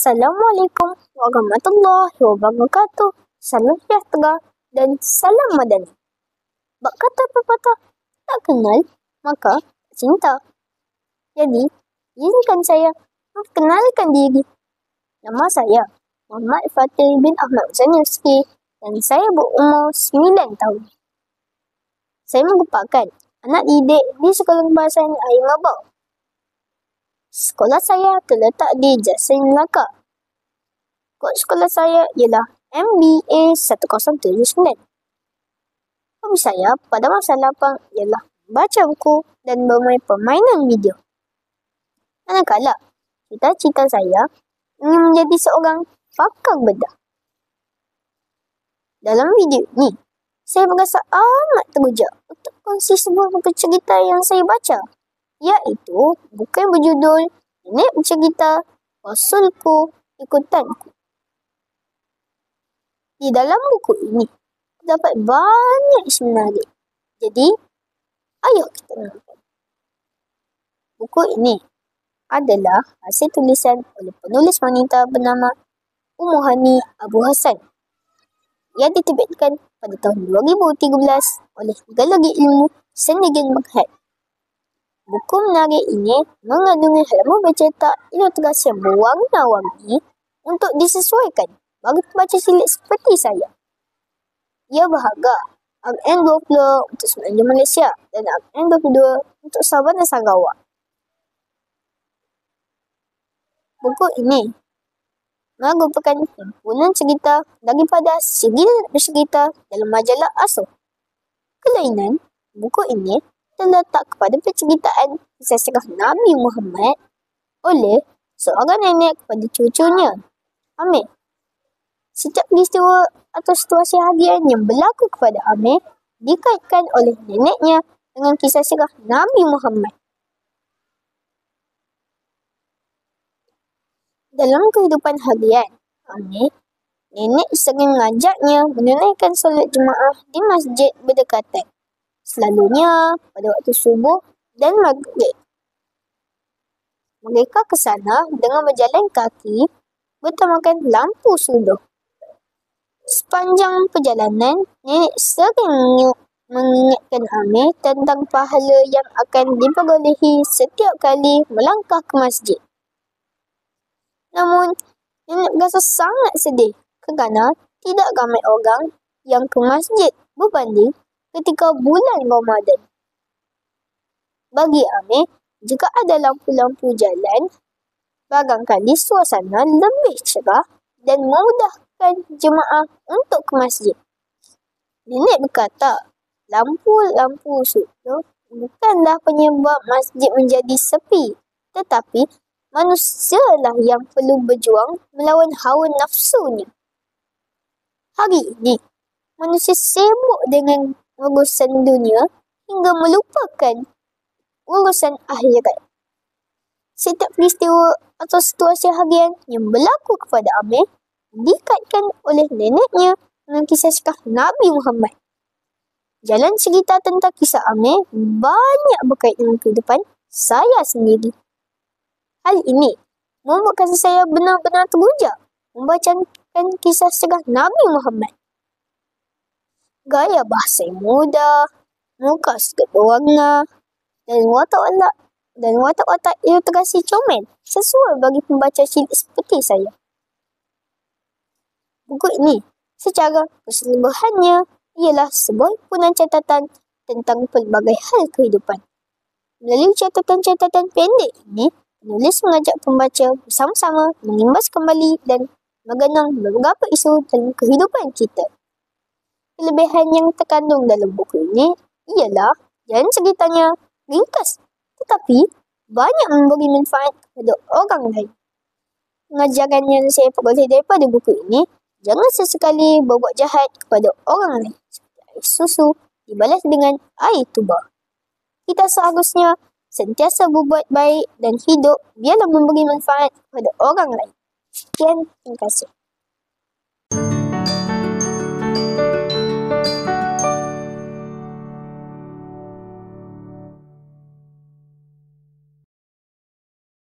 Assalamualaikum warahmatullahi wabarakatuh. Salam sejahtera dan salam madani. Bak kata pepatah, tak kenal maka tak cinta. Jadi, izinkan saya memperkenalkan diri. Nama saya Muhammad Fatih bin Ahmad Zanurski dan saya berumur 9 tahun. Saya merupakan anak didik di Sekolah Bahasa Air Mabau. Sekolah saya terletak di Jasin Melaka. Kod sekolah saya ialah MBA 1079. Hobi saya pada masa lapang ialah baca buku dan bermain permainan video. Manakala cita-cita saya ingin menjadi seorang pakar bedah. Dalam video ini, saya merasa amat teruja untuk kongsi sebuah buku cerita yang saya baca, iaitu buku yang berjudul Nenek Bercerita, Rasulku Ikutanku. Di dalam buku ini, terdapat banyak isu menarik. Jadi, ayo kita nonton. Buku ini adalah hasil tulisan oleh penulis wanita bernama Ummu Hani Abu Hassan yang diterbitkan pada tahun 2013 oleh Galagi Ilmu Sendirian Berhad. Buku menarik ini mengandungi halaman bercetak ilustrasi yang berwarna-warni untuk disesuaikan bagi pembaca cilik seperti saya. Ia berharga RM20 untuk semenanjung Malaysia dan RM22 untuk Sabah dan Sarawak. Buku ini merupakan himpunan cerita daripada siri bercerita dalam majalah Asuh. Kelainan buku ini terletak kepada penceritaan kisah sirah Nabi Muhammad oleh seorang nenek kepada cucunya, Amir. Setiap peristiwa atau situasi harian yang berlaku kepada Amir dikaitkan oleh neneknya dengan kisah sirah Nabi Muhammad. Dalam kehidupan harian Amir, nenek sering mengajaknya menunaikan solat jemaah di masjid berdekatan, selalunya pada waktu subuh dan maghrib. Mereka ke sana dengan berjalan kaki bertemakan lampu suduh. Sepanjang perjalanan, nenek sering mengingatkan Amir tentang pahala yang akan diperolehi setiap kali melangkah ke masjid. Namun, nenek berasa sangat sedih kerana tidak ramai orang yang ke masjid berbanding ketika bulan Ramadan. Bagi Amir, jika ada lampu-lampu jalan, barangkali suasana lebih cerah dan memudahkan jemaah untuk ke masjid. Nenek berkata, lampu-lampu suduh bukanlah penyebab masjid menjadi sepi, tetapi manusialah yang perlu berjuang melawan hawa nafsunya. Hari ini, manusia sibuk dengan urusan dunia hingga melupakan urusan akhirat. Setiap peristiwa atau situasi harian yang berlaku kepada Amir dikaitkan oleh neneknya dengan kisah sirah Nabi Muhammad. Jalan cerita tentang kisah Amir banyak berkaitan dengan kehidupan saya sendiri. Hal ini membuatkan saya benar-benar teruja membacakan kisah sirah Nabi Muhammad. Gaya bahasa yang mudah, muka sedikit berwarna, dan watak-watak ilustrasi comel sesuai bagi pembaca cilik seperti saya. Buku ini secara keseluruhannya ialah sebuah himpunan catatan tentang pelbagai hal kehidupan. Melalui catatan-catatan pendek ini, penulis mengajak pembaca bersama-sama mengimbas kembali dan mengenang beberapa isu dalam kehidupan kita. Kelebihan yang terkandung dalam buku ini ialah jalan ceritanya ringkas tetapi banyak memberi manfaat kepada orang lain. Pengajaran yang saya peroleh daripada buku ini, jangan sesekali berbuat jahat kepada orang lain seperti air susu dibalas dengan air tuba. Kita seharusnya sentiasa berbuat baik dan hidup biarlah memberi manfaat kepada orang lain. Sekian, terima kasih.